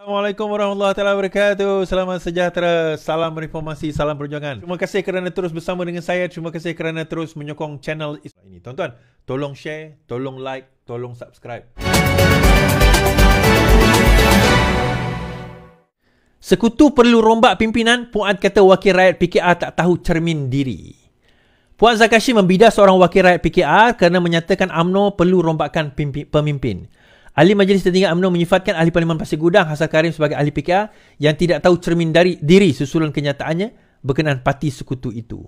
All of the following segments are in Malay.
Assalamualaikum warahmatullahi wabarakatuh. Selamat sejahtera, salam reformasi, salam perjuangan. Terima kasih kerana terus bersama dengan saya. Terima kasih kerana terus menyokong channel ini. Tuan-tuan, tolong share, tolong like, tolong subscribe. Sekutu perlu rombak pimpinan, Puad kata wakil rakyat PKR tak tahu cermin diri. Puad Zakashi membidah seorang wakil rakyat PKR kerana menyatakan UMNO perlu rombakkan pemimpin. Ahli Majlis Tertinggi UMNO menyifatkan Ahli Parlimen Pasir Gudang Hassan Karim sebagai ahli PKR yang tidak tahu cermin diri susulan kenyataannya berkenaan parti sekutu itu.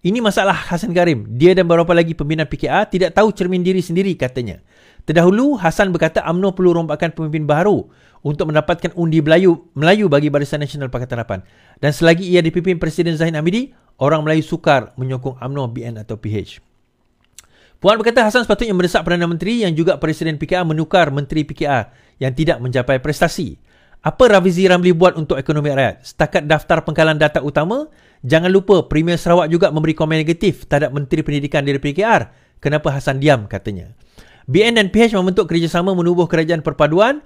Ini masalah Hassan Karim. Dia dan beberapa lagi pembina PKR tidak tahu cermin diri sendiri, katanya. Terdahulu, Hassan berkata UMNO perlu rombakkan pemimpin baru untuk mendapatkan undi Melayu bagi Barisan Nasional Pakatan Harapan. Dan selagi ia dipimpin Presiden Zahid Hamidi, orang Melayu sukar menyokong UMNO, BN atau PH. Puan berkata Hassan sepatutnya mendesak Perdana Menteri yang juga Presiden PKR menukar Menteri PKR yang tidak mencapai prestasi. Apa Rafizi Ramli buat untuk ekonomi rakyat? Setakat daftar pengkalan data utama, jangan lupa Premier Sarawak juga memberi komen negatif terhadap Menteri Pendidikan dari PKR. Kenapa Hassan diam, katanya. BN dan PH membentuk kerjasama menubuh kerajaan perpaduan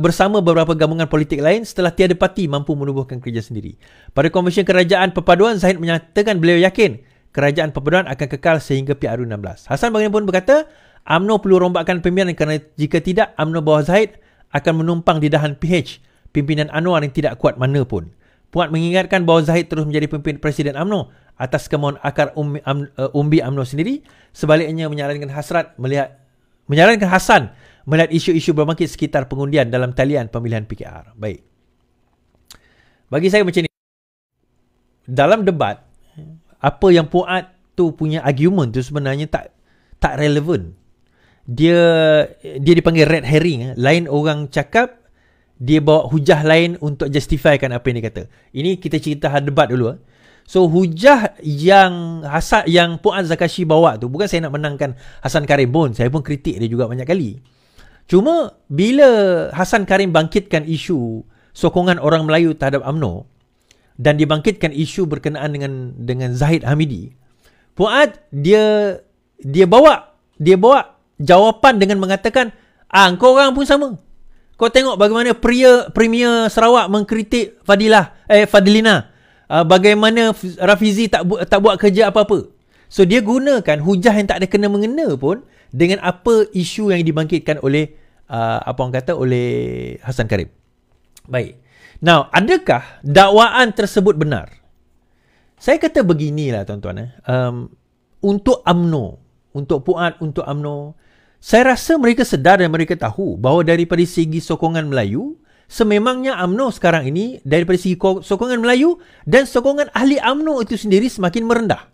bersama beberapa gabungan politik lain setelah tiada parti mampu menubuhkan kerja sendiri. Pada Komisen Kerajaan Perpaduan, Zahid menyatakan beliau yakin kerajaan perpaduan akan kekal sehingga PRU16. Hassan bagaimanapun berkata, UMNO perlu rombakkan pimpinan kerana jika tidak, UMNO bawah Zahid akan menumpang di dahan PH, pimpinan Anwar yang tidak kuat mana pun. Puan mengingatkan bahawa Zahid terus menjadi pemimpin Presiden UMNO atas kemauan akar umbi UMNO sendiri. Sebaliknya menyarankan Hassan melihat isu-isu berbangkit sekitar pengundian dalam talian pemilihan PKR. Baik. Bagi saya macam ni. Dalam debat, apa yang Puad tu punya argument tu sebenarnya tak relevan. Dia dipanggil red herring. Lain orang cakap, dia bawa hujah lain untuk justifikan apa yang dia kata. Ini kita cerita debat dulu. So hujah yang Puad Zakashi bawa tu, bukan saya nak menangkan Hassan Karim pun. Saya pun kritik dia juga banyak kali. Cuma bila Hassan Karim bangkitkan isu sokongan orang Melayu terhadap UMNO dan dibangkitkan isu berkenaan dengan Zahid Hamidi, Puad dia bawa jawapan dengan mengatakan, kau orang pun sama. Kau tengok bagaimana Premier Sarawak mengkritik Fadilina, bagaimana Rafizi tak buat kerja apa-apa. So dia gunakan hujah yang tak ada kena-mengena pun dengan apa isu yang dibangkitkan oleh oleh Hassan Karim. Baik. Now, adakah dakwaan tersebut benar? Saya kata beginilah tuan-tuan. Untuk UMNO, untuk Puad, untuk UMNO, saya rasa mereka sedar dan mereka tahu bahawa daripada segi sokongan Melayu, sememangnya UMNO sekarang ini daripada segi sokongan Melayu dan sokongan ahli UMNO itu sendiri semakin merendah.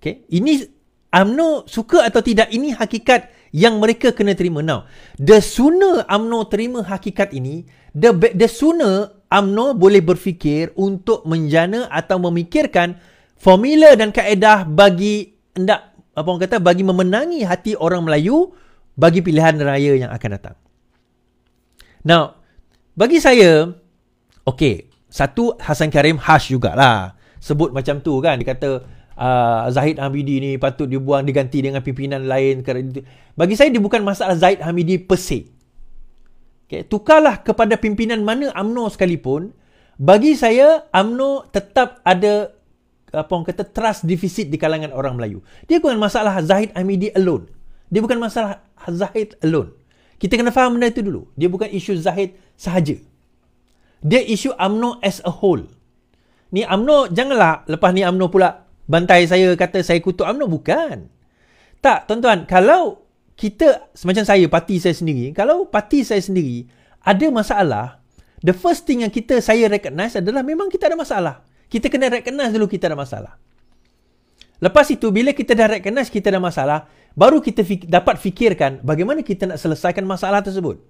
Okay? Ini UMNO suka atau tidak, ini hakikat yang mereka kena terima. Now, the sooner UMNO terima hakikat ini, the sooner UMNO boleh berfikir untuk menjana atau memikirkan formula dan kaedah bagi bagi memenangi hati orang Melayu bagi pilihan raya yang akan datang. Now, bagi saya, satu, Hassan Karim harsh jugalah. Sebut macam tu kan, dia kata Zahid Hamidi ni patut dibuang, diganti dengan pimpinan lain. Bagi saya dia bukan masalah Zahid Hamidi per se. Okay, tukarlah kepada pimpinan mana UMNO sekalipun. Bagi saya UMNO tetap ada trust deficit di kalangan orang Melayu. Dia bukan masalah Zahid Hamidi alone. Dia bukan masalah Zahid alone. Kita kena faham benda itu dulu. Dia bukan isu Zahid sahaja. Dia isu UMNO as a whole. Ni UMNO, janganlah lepas ni UMNO pula bantai saya, kata saya kutuk UMNO. Bukan. Tak, tuan-tuan. Kalau kita, macam saya, parti saya sendiri, kalau parti saya sendiri ada masalah, the first thing yang saya recognize adalah memang kita ada masalah. Kita kena recognize dulu kita ada masalah. Lepas itu, bila kita dah recognize kita ada masalah, baru kita dapat fikirkan bagaimana kita nak selesaikan masalah tersebut.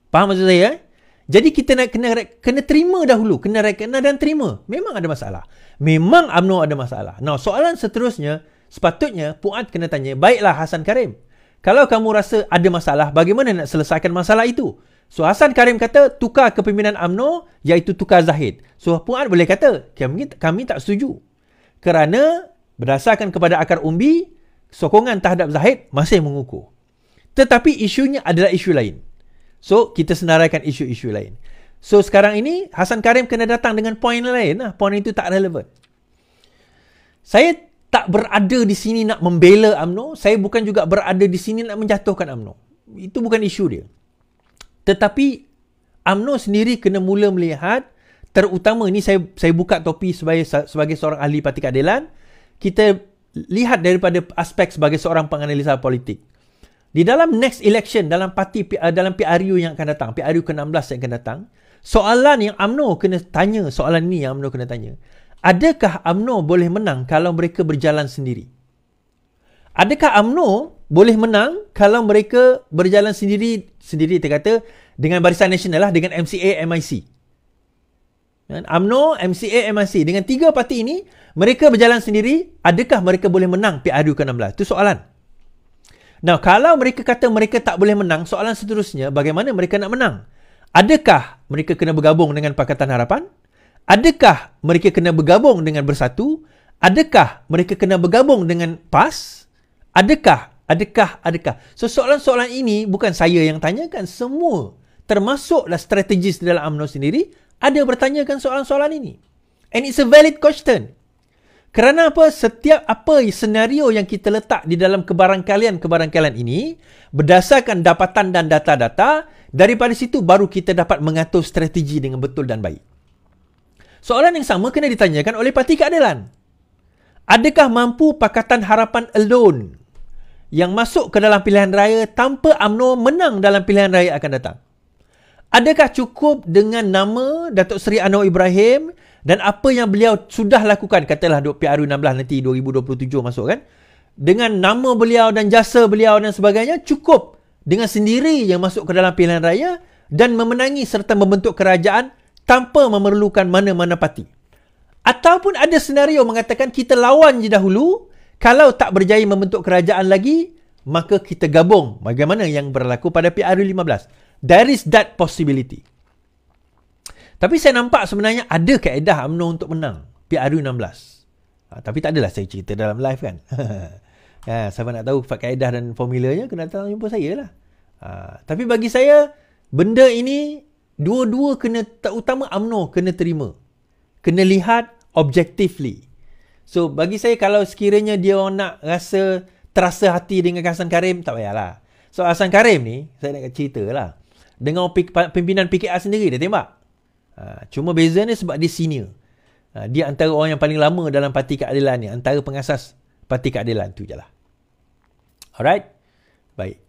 Faham maksud saya? Jadi kita nak kena terima dahulu, kena recognize dan terima. Memang ada masalah. Memang UMNO ada masalah. Now, soalan seterusnya, sepatutnya Puad kena tanya, baiklah Hassan Karim, kalau kamu rasa ada masalah, bagaimana nak selesaikan masalah itu? So Hassan Karim kata tukar kepimpinan UMNO, iaitu tukar Zahid. So Puad boleh kata kami tak setuju, kerana berdasarkan kepada akar umbi, sokongan terhadap Zahid masih mengukuh. Tetapi isunya adalah isu lain. So, kita senaraikan isu-isu lain. So, sekarang ini, Hasan Karim kena datang dengan poin lain. Poin itu tak relevan. Saya tak berada di sini nak membela UMNO. Saya bukan juga berada di sini nak menjatuhkan UMNO. Itu bukan isu dia. Tetapi, UMNO sendiri kena mula melihat, terutama ni saya buka topi sebagai seorang ahli parti keadilan. Kita lihat daripada aspek sebagai seorang penganalisa politik. Di dalam next election, dalam PRU yang akan datang, PRU ke-16 yang akan datang, soalan yang UMNO kena tanya, soalan ni yang UMNO kena tanya. Adakah UMNO boleh menang kalau mereka berjalan sendiri? Adakah UMNO boleh menang kalau mereka berjalan sendiri dia kata, dengan Barisan Nasional lah, dengan MCA, MIC. UMNO, MCA, MIC. Dengan 3 parti ini, mereka berjalan sendiri, adakah mereka boleh menang PRU ke-16? Itu soalan. Now, kalau mereka kata mereka tak boleh menang, soalan seterusnya, bagaimana mereka nak menang? Adakah mereka kena bergabung dengan Pakatan Harapan? Adakah mereka kena bergabung dengan Bersatu? Adakah mereka kena bergabung dengan PAS? Adakah? So, soalan-soalan ini bukan saya yang tanyakan. Semua, termasuklah strategis di dalam UMNO sendiri, ada bertanyakan soalan-soalan ini. And it's a valid question. Kerana apa? Setiap senario yang kita letak di dalam kebarangkalian ini, berdasarkan dapatan dan data-data, daripada situ baru kita dapat mengatur strategi dengan betul dan baik. Soalan yang sama kena ditanyakan oleh Parti Keadilan. Adakah mampu Pakatan Harapan alone yang masuk ke dalam pilihan raya tanpa UMNO menang dalam pilihan raya akan datang? Adakah cukup dengan nama Datuk Seri Anwar Ibrahim dan apa yang beliau sudah lakukan, katalah PRU 16 nanti 2027 masuk kan, dengan nama beliau dan jasa beliau dan sebagainya, cukup dengan sendiri yang masuk ke dalam pilihan raya dan memenangi serta membentuk kerajaan tanpa memerlukan mana-mana parti? Ataupun ada senario mengatakan kita lawan je dahulu, kalau tak berjaya membentuk kerajaan lagi, maka kita gabung, bagaimana yang berlaku pada PRU 15. There is that possibility. Tapi saya nampak sebenarnya ada kaedah UMNO untuk menang PRU 16. Tapi tak adalah saya cerita dalam live kan. Siapa nak tahu kaedah dan formulanya, kena datang jumpa saya lah. Tapi bagi saya, benda ini dua-dua kena, terutama UMNO kena terima. Kena lihat objectively. So bagi saya, kalau sekiranya dia orang nak terasa hati dengan Hasan Karim, tak payahlah. So Hasan Karim ni, saya nak cerita lah, dengan pimpinan PKR sendiri dia tembak. Cuma bezanya sebab dia senior. Dia antara orang yang paling lama dalam Parti Keadilan ni, antara pengasas Parti Keadilan tu je lah. Alright? Baik.